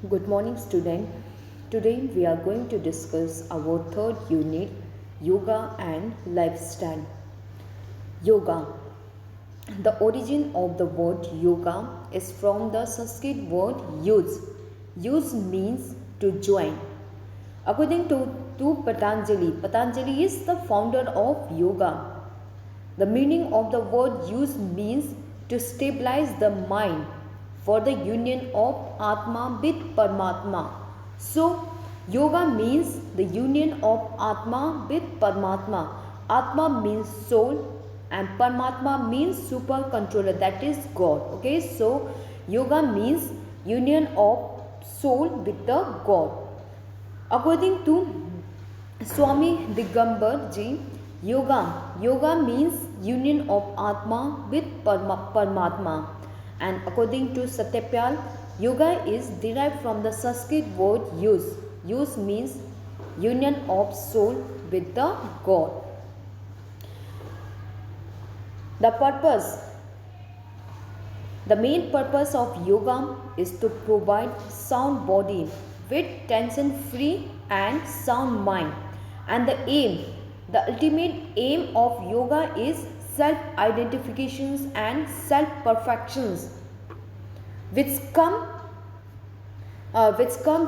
Good morning, student. Today we are going to discuss our third unit, Yoga and Lifestyle. Yoga. The origin of the word yoga is from the Sanskrit word yuz. Yuz means to join. According to Patanjali is the founder of yoga. The meaning of the word use means to stabilize the mind for the union of Atma with Paramatma. So, yoga means the union of Atma with Paramatma. Atma means soul and Paramatma means super controller, that is God. Okay, so yoga means union of soul with the God. According to Swami Digambar ji, yoga means union of Atma with Paramatma. And according to Satyapal, yoga is derived from the Sanskrit word use. Use means union of soul with the God. The main purpose of yoga is to provide sound body with tension free and sound mind. And the ultimate aim of yoga is self identifications and self perfections, which come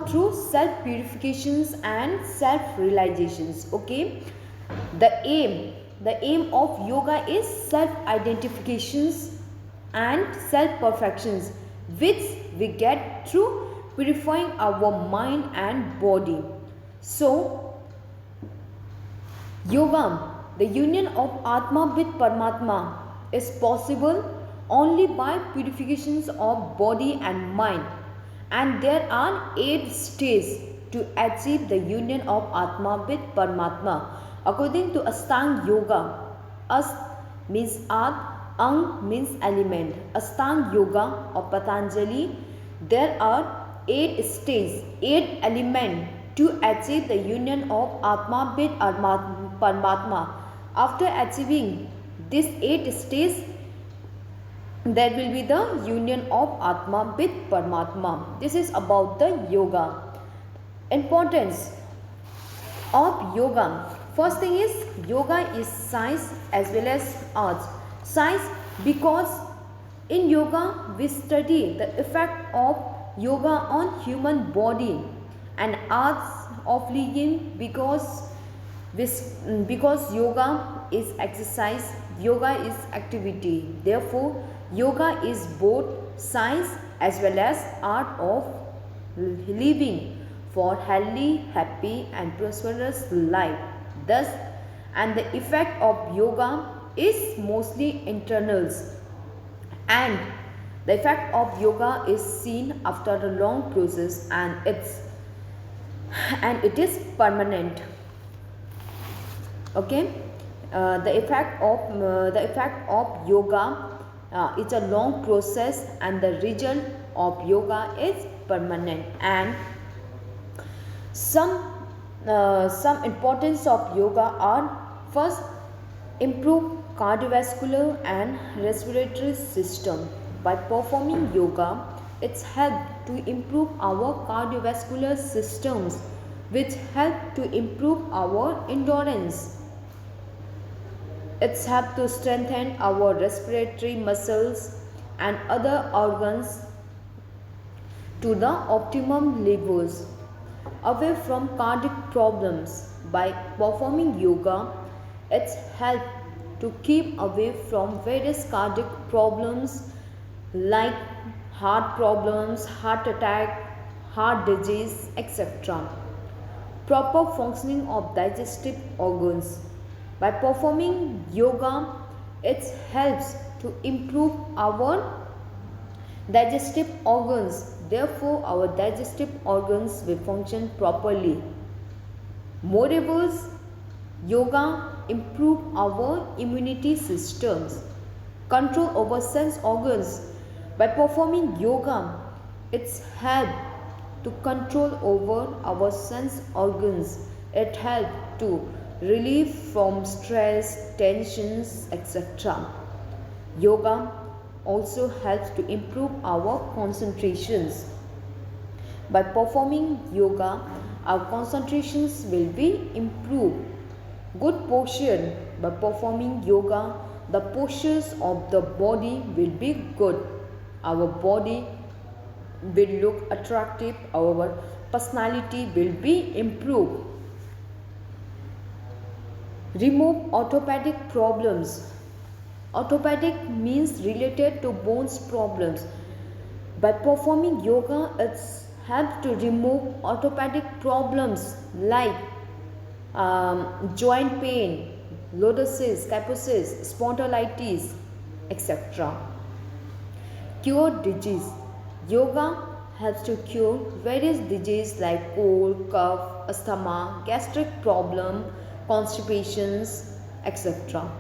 through self purifications and self realizations. Okay, the aim of yoga is self identifications and self perfections, which we get through purifying our mind and body. So yoga, the union of Atma with Paramatma, is possible only by purifications of body and mind. And there are 8 stages to achieve the union of Atma with Paramatma. According to Astang Yoga, Ast means At, Ang means element. Astang Yoga of Patanjali, there are 8 stages, 8 elements to achieve the union of Atma with Paramatma. After achieving these 8 stages, there will be the union of Atma with Paramatma. This is about the yoga. Importance of yoga. First thing is, yoga is science as well as arts. Science, because in yoga we study the effect of yoga on human body, and arts of living because yoga is exercise, yoga is activity. Therefore, yoga is both science as well as art of living for healthy, happy and prosperous life. Thus, and the effect of yoga is mostly internals, and the effect of yoga is seen after a long process, and it is permanent. Okay, the effect of yoga is a long process, and the result of yoga is permanent. And some importance of yoga are: first, improve cardiovascular and respiratory system. By performing yoga, it's helped to improve our cardiovascular systems, which help to improve our endurance. It's helped to strengthen our respiratory muscles and other organs to the optimum levels. Away from cardiac problems, by performing yoga, it's helped to keep away from various cardiac problems like heart problems, heart attack, heart disease, etc. Proper functioning of digestive organs. By performing yoga, it helps to improve our digestive organs. Therefore, our digestive organs will function properly. Moreover, yoga improve our immunity systems, control over sense organs. By performing yoga, it's help to control over our sense organs. It helps to relieve from stress, tensions, etc. Yoga also helps to improve our concentrations. By performing yoga, our concentrations will be improved. Good posture. By performing yoga, the postures of the body will be good. Our body will look attractive. Our personality will be improved. Remove orthopedic problems. Orthopedic means related to bones problems. By performing yoga, it's helps to remove orthopedic problems like joint pain, lordosis, kyphosis, spondylitis, etc. Cure disease. Yoga helps to cure various diseases like cold, cough, asthma, gastric problem, constipations, etc.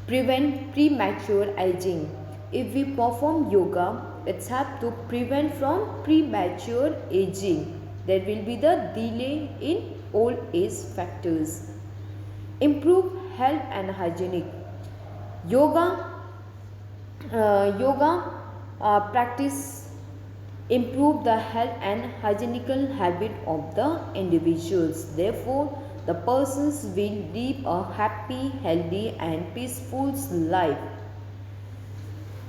Prevent premature aging. If we perform yoga, it's help to prevent from premature aging. There will be the delay in old age factors. Improve health and hygienic. Yoga, practice improve the health and hygienical habit of the individuals. Therefore, the persons will live a happy, healthy and peaceful life.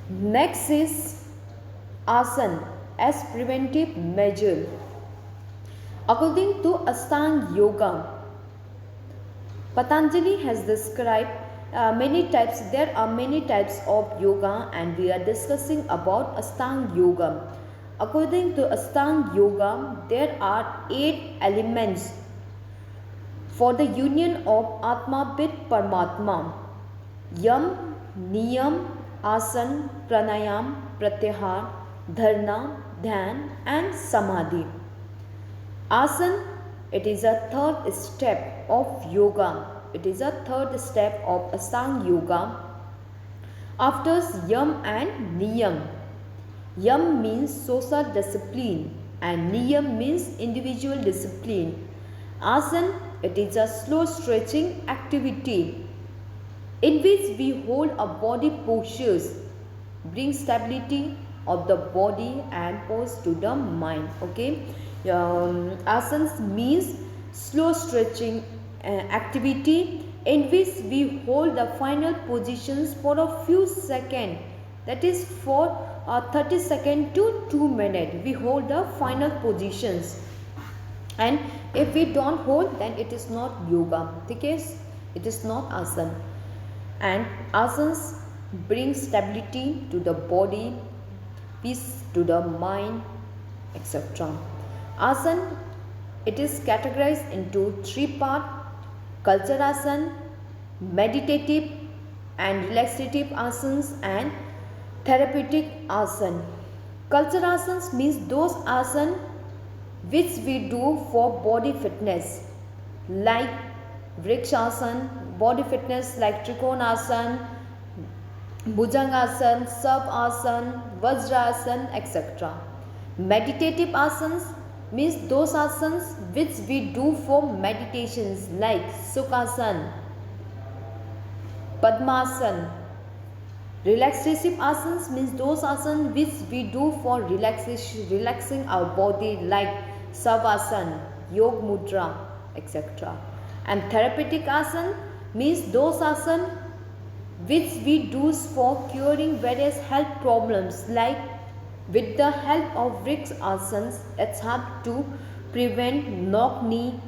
Next is asana as preventive measure. According to Ashtanga Yoga, Patanjali has described many types. There are many types of yoga, and we are discussing about Ashtanga Yoga. According to Ashtanga Yoga, there are 8 elements for the union of Atma with Paramatma: Yam, Niyam, Asan, Pranayam, Pratyahar, Dharna, Dhyan and Samadhi. Asan, it is a third step of yoga. It is a third step of Ashtanga Yoga. After Yam and Niyam. Yam means social discipline and Niyam means individual discipline. Asan, it is a slow stretching activity in which we hold a body postures, bring stability of the body and pose to the mind. Okay, asans means slow stretching activity in which we hold the final positions for a few seconds, that is for 30 seconds to 2 minutes. We hold the final positions, and if we don't hold, then it is not yoga. Okay, it is not asana. And asanas bring stability to the body, peace to the mind, etc. Asana, it is categorized into 3 parts: culture asana, meditative and relaxative asanas, and therapeutic asana. Culture asanas means those asanas which we do for body fitness, like Vrikshasana, body fitness like Trikonasana, Bhujangasana, Savasana, Vajrasana, etc. Meditative asanas means those asanas which we do for meditations like Sukhasana, Padmasana. Relaxative asanas means those asanas which we do for relaxing our body like Savasana, Yog Mudra, etc. And therapeutic asana means those asanas which we do for curing various health problems, like with the help of Vrikshasana, it's help to prevent knock knee.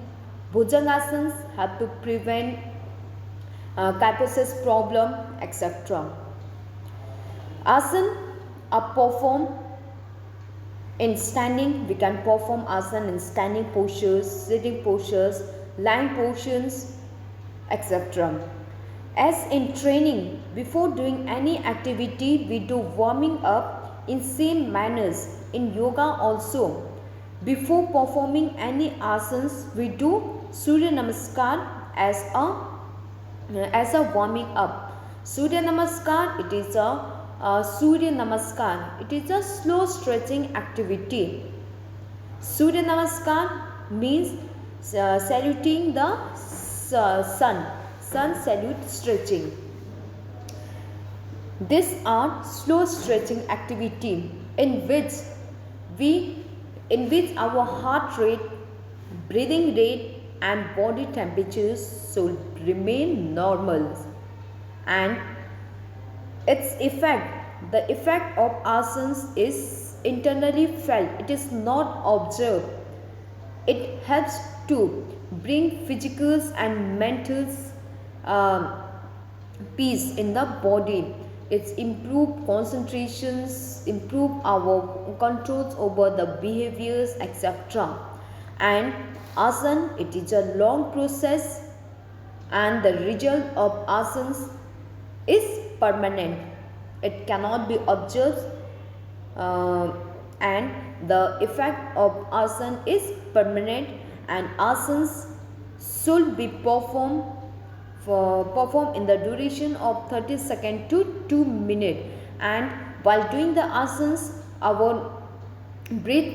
Bhujangasanas help to prevent kyphosis problem, etc. Asana are performed in standing. We can perform asana in standing postures, sitting postures, lying postures, etc. As in training, before doing any activity, we do warming up in same manners in yoga also. Before performing any asanas, we do Surya Namaskar as a warming up. Surya Namaskar, it is a Surya Namaskar, it is a slow stretching activity. Surya Namaskar means saluting the sun salute stretching. These are slow stretching activity in which we in which our heart rate, breathing rate and body temperatures should remain normal, and its effect, the effect of asanas is internally felt, it is not observed. It helps to bring physical and mental peace in the body. It's improve concentrations, improve our controls over the behaviors, etc. And asana, it is a long process, and the result of asanas is permanent. It cannot be observed, and the effect of asana is permanent, and asanas should be performed in the duration of 30 seconds to 2 minutes. And while doing the asanas, our breath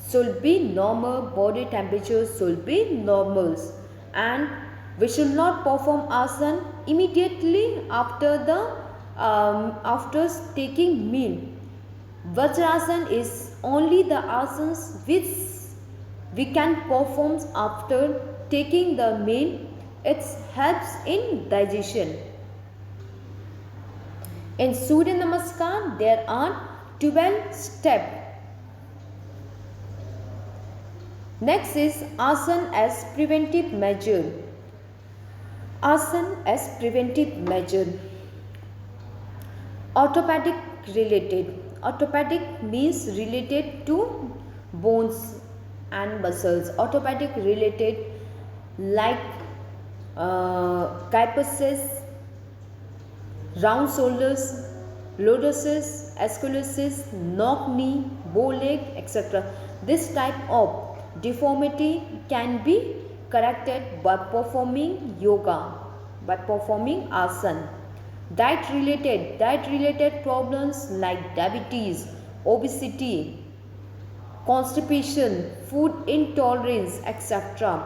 should be normal, body temperature should be normal, and we should not perform asana immediately after after taking meal. Vajrasana is only the asanas which we can perform after taking the meal. It helps in digestion. In Surya Namaskar, there are 12 steps. Next is asana as preventive measure. Asana as preventive measure. Orthopedic related. Orthopedic means related to bones and muscles. Orthopedic related like kyphosis, round shoulders, lordosis, scoliosis, knock knee, bow leg, etc. This type of deformity can be corrected by performing yoga, by performing asana. Diet related problems like diabetes, obesity, constipation, food intolerance, etc.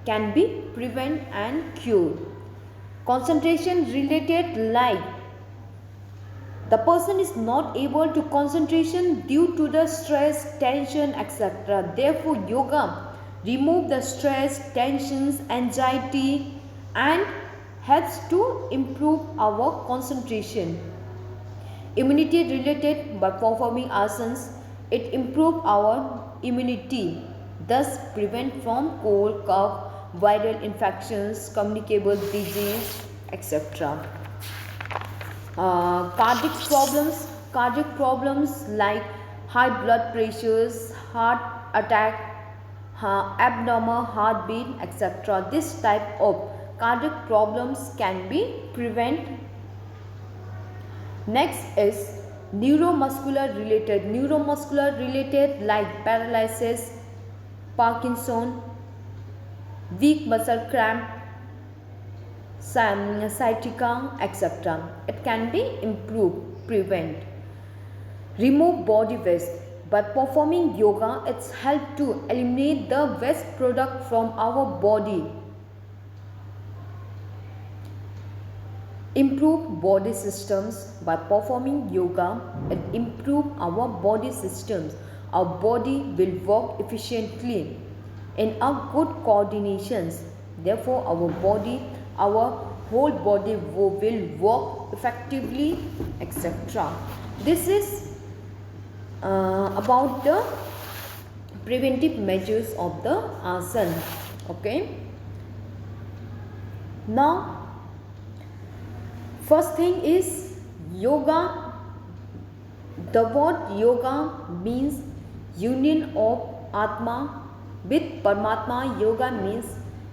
can be prevented and cured. Concentration related like the person is not able to concentration due to the stress, tension, etc. Therefore, yoga remove the stress, tensions, anxiety and helps to improve our concentration. Immunity related by performing asanas, it improve our immunity, thus prevent from cold, cough, viral infections, communicable disease, etc. Cardiac problems like high blood pressures, heart attack, abnormal heartbeat, etc. This type of cardiac problems can be prevented. Next is neuromuscular related like paralysis, Parkinson, weak muscle cramp, sciatica, etc. It can be improved, prevent. Remove body waste. By performing yoga, it's helped to eliminate the waste product from our body. Improve body systems. By performing yoga, it improve our body systems. Our body will work efficiently in a good coordinations. Therefore, our whole body will work effectively, etc. This is about the preventive measures of the asana. Okay. Now, first thing is yoga. The word yoga means union of Atma with Paramatma. Yoga means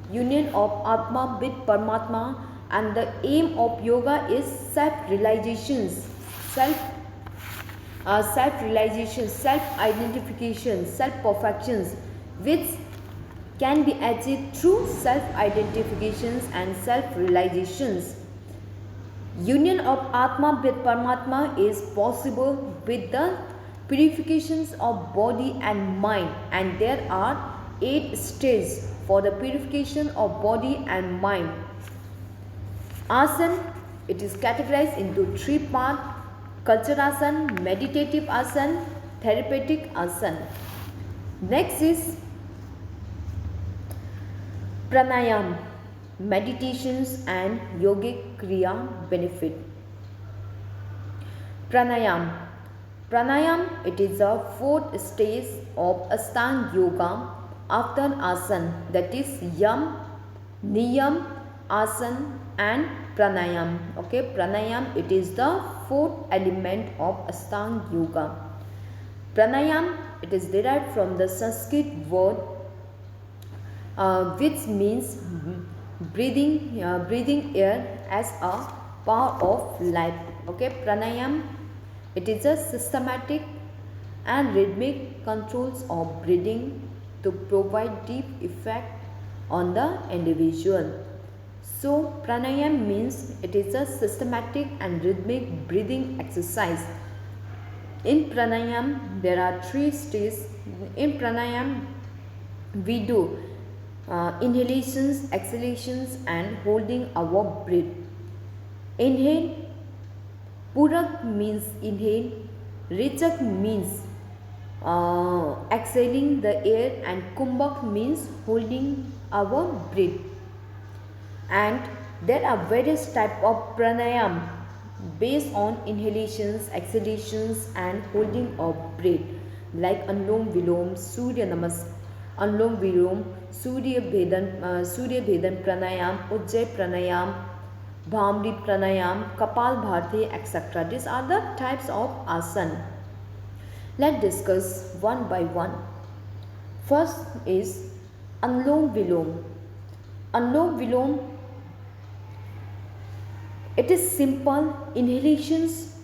union of Atma with Paramatma, and the aim of yoga is self-realization, self-identification, self-perfections, which can be achieved through self-identifications and self-realizations. Union of Atma with Paramatma is possible with the purifications of body and mind, and there are 8 stages for the purification of body and mind. Asana, it is categorized into 3 parts: Kalcharasana, meditative asana, therapeutic asana. Next is pranayam, meditations and yogic kriya benefit. Pranayam. Pranayam, it is a fourth stage of Ashtanga Yoga after asana, that is yam, niyam, asana and pranayam. Okay, pranayam, it is the fourth element of Ashtanga Yoga. Pranayam, it is derived from the Sanskrit word which means breathing air as a power of life. Okay, pranayam, it is a systematic and rhythmic controls of breathing to provide deep effect on the individual. So pranayam means it is a systematic and rhythmic breathing exercise. In pranayam there are 3 stages. In pranayam we do inhalations, exhalations and holding our breath. Inhale, Purak means inhale, Rechak means exhaling the air and Kumbhak means holding our breath. And there are various types of pranayam based on inhalations, exhalations and holding of breath, like Anulom Vilom, Surya Namaskar, Anulom Vilom, Surya Bhedan Pranayam, Ujjayi Pranayam, Bhamri Pranayam, Kapal Bharti, etc. These are the types of asana. Let's discuss one by one. First is Anulom Vilom. Anulom Vilom, it is simple inhalations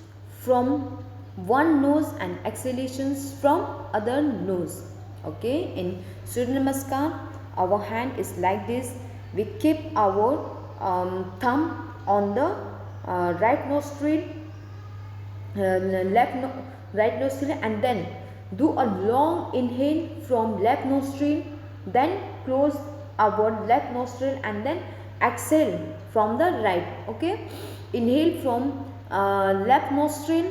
from one nose and exhalations from other nose. Okay, in Surya Namaskar, our hand is like this. We keep our thumb on the right nostril, right nostril, and then do a long inhale from left nostril, then close our left nostril and then exhale from the right. Okay, inhale from left nostril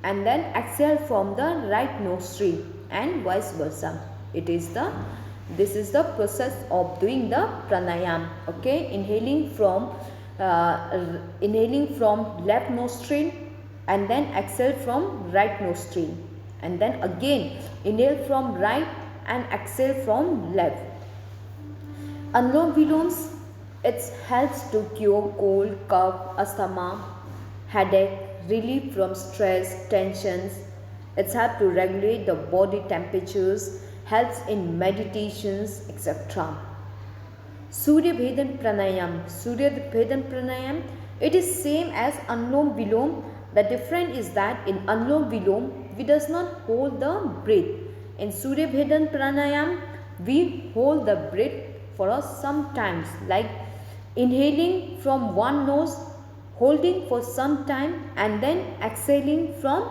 and then exhale from the right nostril and vice versa. This is the process of doing the pranayam. Okay, inhaling from left nostril and then exhale from right nostril, and then again inhale from right and exhale from left. Anulom Viloms, it helps to cure cold, cough, asthma, headache, relief from stress, tensions. It helps to regulate the body temperatures, helps in meditations, etc. Surya Bhedan Pranayam, it is same as Anulom Vilom. The difference is that in Anulom Vilom, we does not hold the breath. In Surya Bhedan Pranayam, we hold the breath for some times, like inhaling from one nose, holding for some time and then exhaling from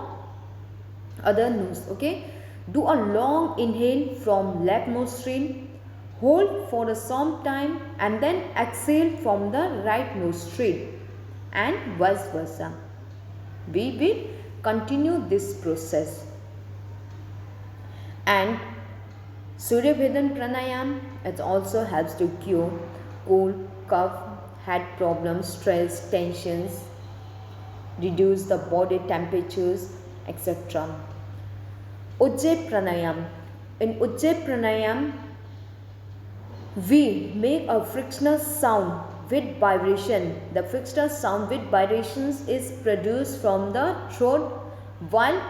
other nose. Okay, do a long inhale from left nostril, hold for some time and then exhale from the right nostril and vice versa. We will continue this process. And Surya Bhedan Pranayam, it also helps to cure cold, cough, head problems, stress, tensions, reduce the body temperatures, etc. Ujjayi Pranayam. In Ujjayi Pranayam, we make a frictional sound with vibration. The frictional sound with vibrations is produced from the throat while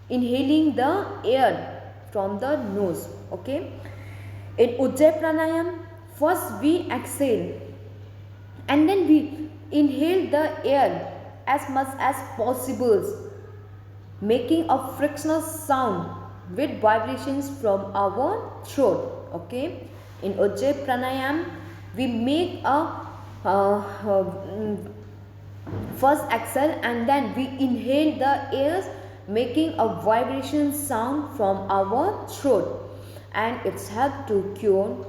inhaling the air from the nose. Okay. In Ujjayi Pranayam, first we exhale and then we inhale the air as much as possible, making a frictional sound with vibrations from our throat. Okay. In Ujjayi Pranayam, we make a first exhale and then we inhale the air, making a vibration sound from our throat, and it's helped to cure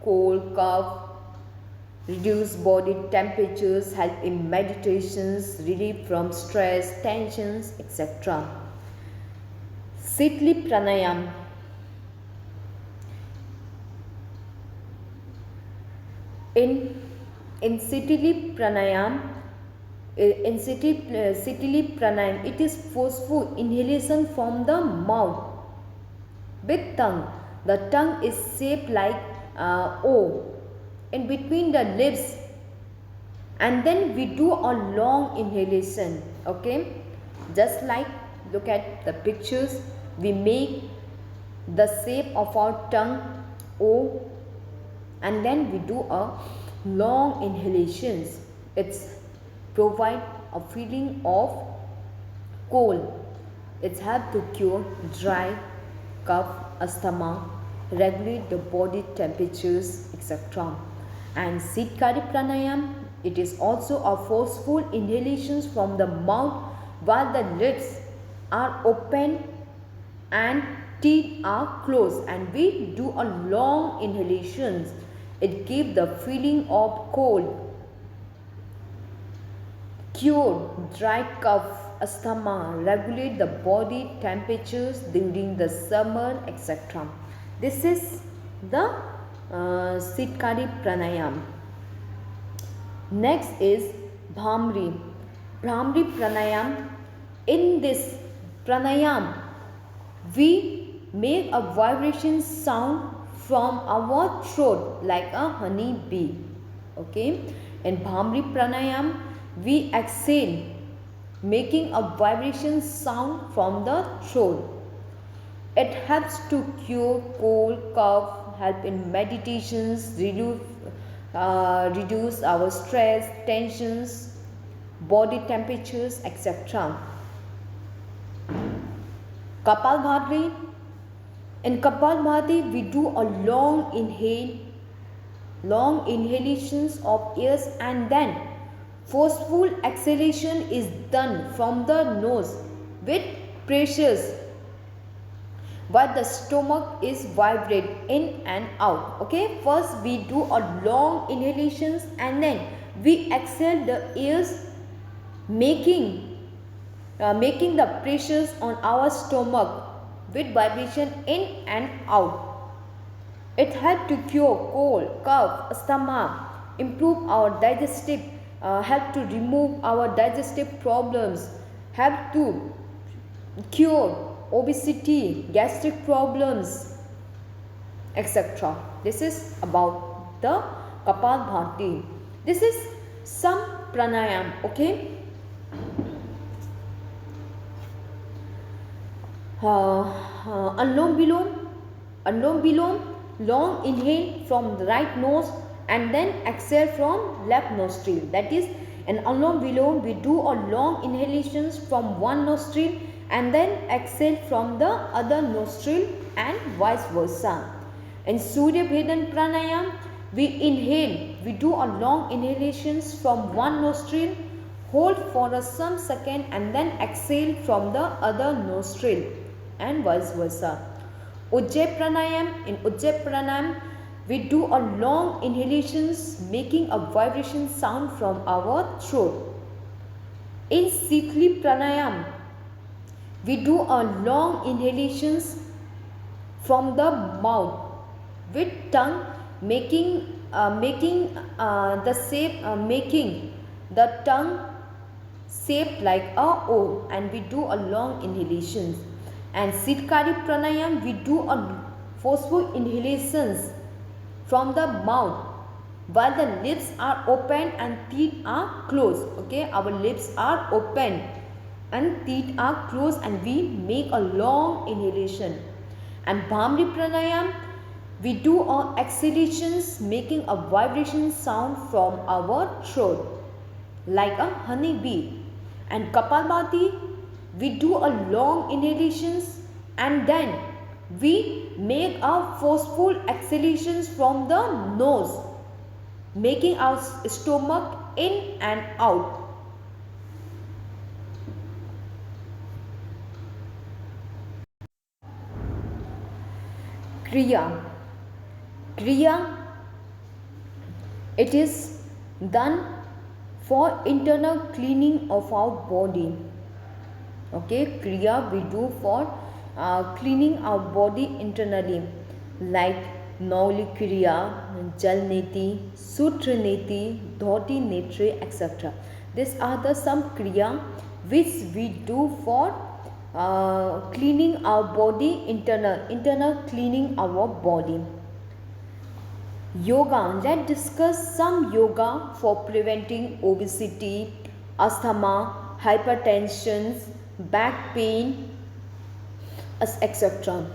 cold, cough, reduce body temperatures, help in meditations, relief from stress, tensions, etc. Sitli Pranayam. In Sitli Pranayam, it is forceful inhalation from the mouth with tongue. The tongue is shaped like O in between the lips, and then we do a long inhalation. Okay, just like look at the pictures, we make the shape of our tongue O, and then we do a long inhalations. It's provide a feeling of cold. It's help to cure dry cough, asthma, regulate the body temperatures, etc. And Sitkari Pranayam, it is also a forceful inhalations from the mouth while the lips are open and teeth are closed, and we do a long inhalations. It gives the feeling of cold, cure dry cough, asthma, regulate the body temperatures during the summer, etc. This is the Sitkari Pranayam. Next is Bhamri. Bhamri Pranayam. In this pranayam, we make a vibration sound from our throat like a honey bee. Okay. In Bhamri Pranayam, we exhale, making a vibration sound from the throat. It helps to cure cold, cough, help in meditations, reduce our stress, tensions, body temperatures, etc. Kapalbhati. In Kapalbhati, we do a long inhalations of airs, and then forceful exhalation is done from the nose with pressures, but the stomach is vibrate in and out. Okay, first we do a long inhalations, and then we exhale the airs, making the pressures on our stomach with vibration in and out. It helps to cure cold, cough, asthma, improve our digestive, help to remove our digestive problems, help to cure obesity, gastric problems, etc. This is about the Kapalbhati. This is some pranayam. Okay. Anulom Vilom, long inhale from the right nose and then exhale from left nostril. That is, in Anulom Vilom, we do a long inhalations from one nostril and then exhale from the other nostril, and vice versa. In Surya Bhedan Pranayam, we do a long inhalations from one nostril, hold for some second and then exhale from the other nostril, and vice versa. Ujjayi Pranayam. In Ujjayi Pranayam, we do a long inhalations, making a vibration sound from our throat. In Sitli Pranayam, we do a long inhalations from the mouth with tongue, making the tongue shaped like a O, and we do a long inhalations. And Sitkari Pranayam, we do a forceful inhalations from the mouth while the lips are open and teeth are closed. Okay, our lips are open and teeth are closed, and we make a long inhalation. And Bhamri Pranayam, we do our exhalations, making a vibration sound from our throat like a honey bee. And Kapalbhati, we do a long inhalations and then we make our forceful exhalations from the nose, making our stomach in and out. Kriya. It is done for internal cleaning of our body. Okay, Kriya we do for cleaning our body internally, like Nauli Kriya, Jal Neti, Sutra Neti, Dhoti Netri, etc. These are the some Kriya which we do for cleaning our body, internal cleaning our body. Yoga. Let's discuss some yoga for preventing obesity, asthma, hypertension, back pain, etc.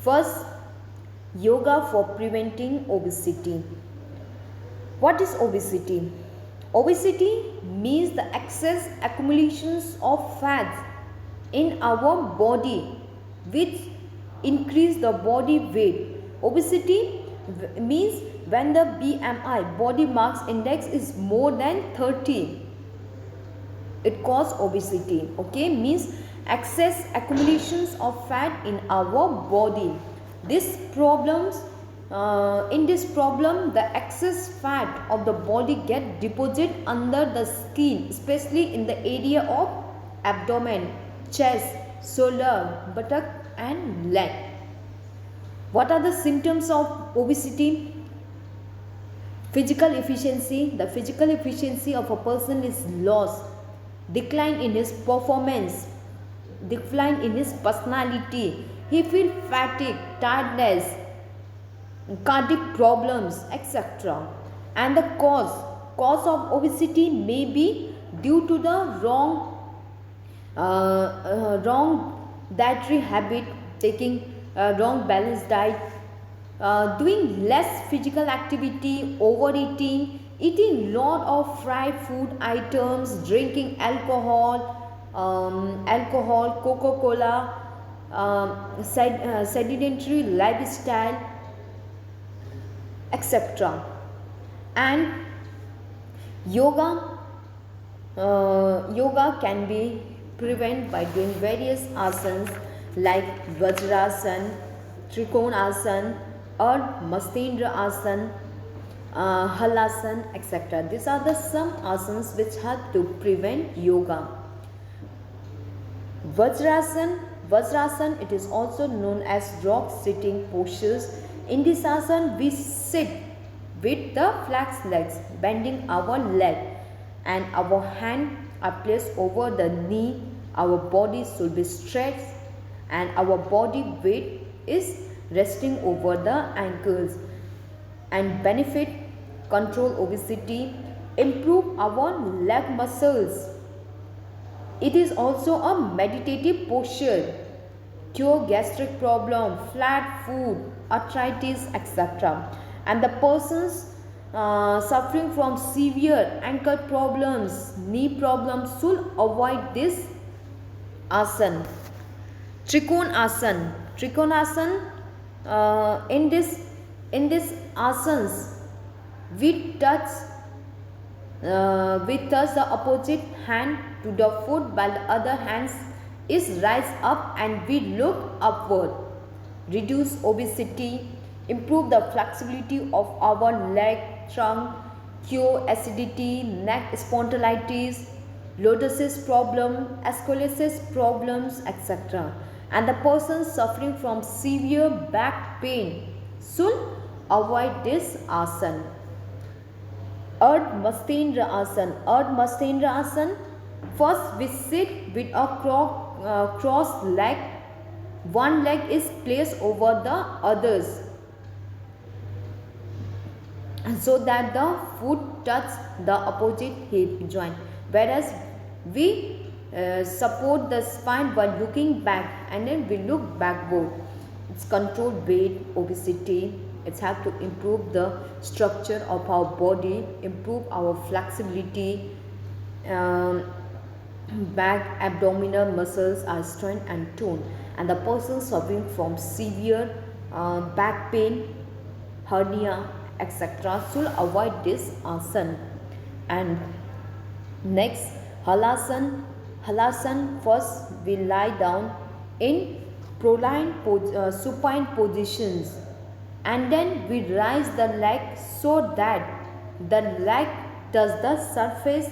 First, yoga for preventing obesity. What is obesity? Obesity means the excess accumulations of fats in our body which increase the body weight. Obesity means when the BMI, body mass index, is more than 30, it causes obesity. Okay, means excess accumulations of fat in our body. This problems in this problem, the excess fat of the body get deposited under the skin, especially in the area of abdomen, chest, shoulder, buttock and leg. What are the symptoms of obesity? Physical efficiency. The physical efficiency of a person is lost, decline in his performance, decline in his personality. He feels fatigue, tiredness, cardiac problems, etc. And the cause of obesity may be due to the wrong dietary habit, taking wrong balanced diet, doing less physical activity, overeating, eating lot of fried food items, drinking alcohol, Coca-Cola, sedentary lifestyle, etc. And yoga can be prevented by doing various asanas like Vajrasana, Trikonasana, Ardha Matsyendra Asana, Halasana, etc. These are the some asanas which help to prevent yoga. Vajrasana, it is also known as rock sitting postures. In this asana, we sit with the flexed legs, bending our leg, and our hand are placed over the knee. Our body should be stretched, and our body weight is resting over the ankles. And benefit: control obesity, improve our leg muscles. It is also a meditative posture, cure gastric problem, flat foot, arthritis, etc. And the persons suffering from severe ankle problems, knee problems should avoid this asana. Trikonasana, in this asanas we touch the opposite hand to the foot, while the other hand is raised up and we look upward. Reduce obesity, improve the flexibility of our leg, trunk, cure acidity, neck spondylitis, lordosis problem, scoliosis problems, etc. And the person suffering from severe back pain should avoid this asana. Ardha Matsyendra Asana. First, we sit with a crossed leg. One leg is placed over the others, so that the foot touches the opposite hip joint. Whereas we support the spine while looking back, and then we look backward. It's controlled weight, obesity. It's help to improve the structure of our body, improve our flexibility. Back, abdominal muscles are strengthened and toned. And the person suffering from severe back pain, hernia, etc. should avoid this asana. And next, halasana. First we lie down in supine positions, and then we raise the leg so that the leg touches the surface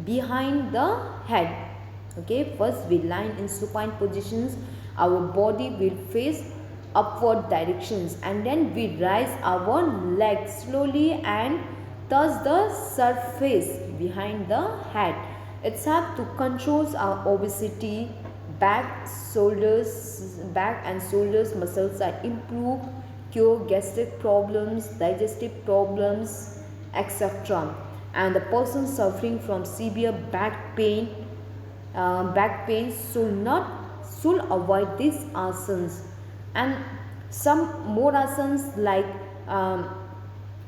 behind the head. Okay, first we lie in supine positions. our body will face upward directions, and then we raise our legs slowly and touch the surface behind the head. It's help to control our obesity. Back and shoulders muscles are improved, cure gastric problems, digestive problems, etc. And the person suffering from severe back pain should avoid these asanas. And some more asanas like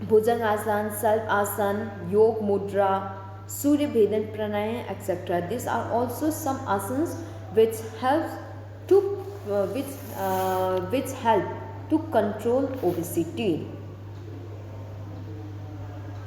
Bhujangasana, Salpasana, Yog Mudra, Surya Bhedan Pranayama, etc. These are also some asanas which help to which help to control obesity.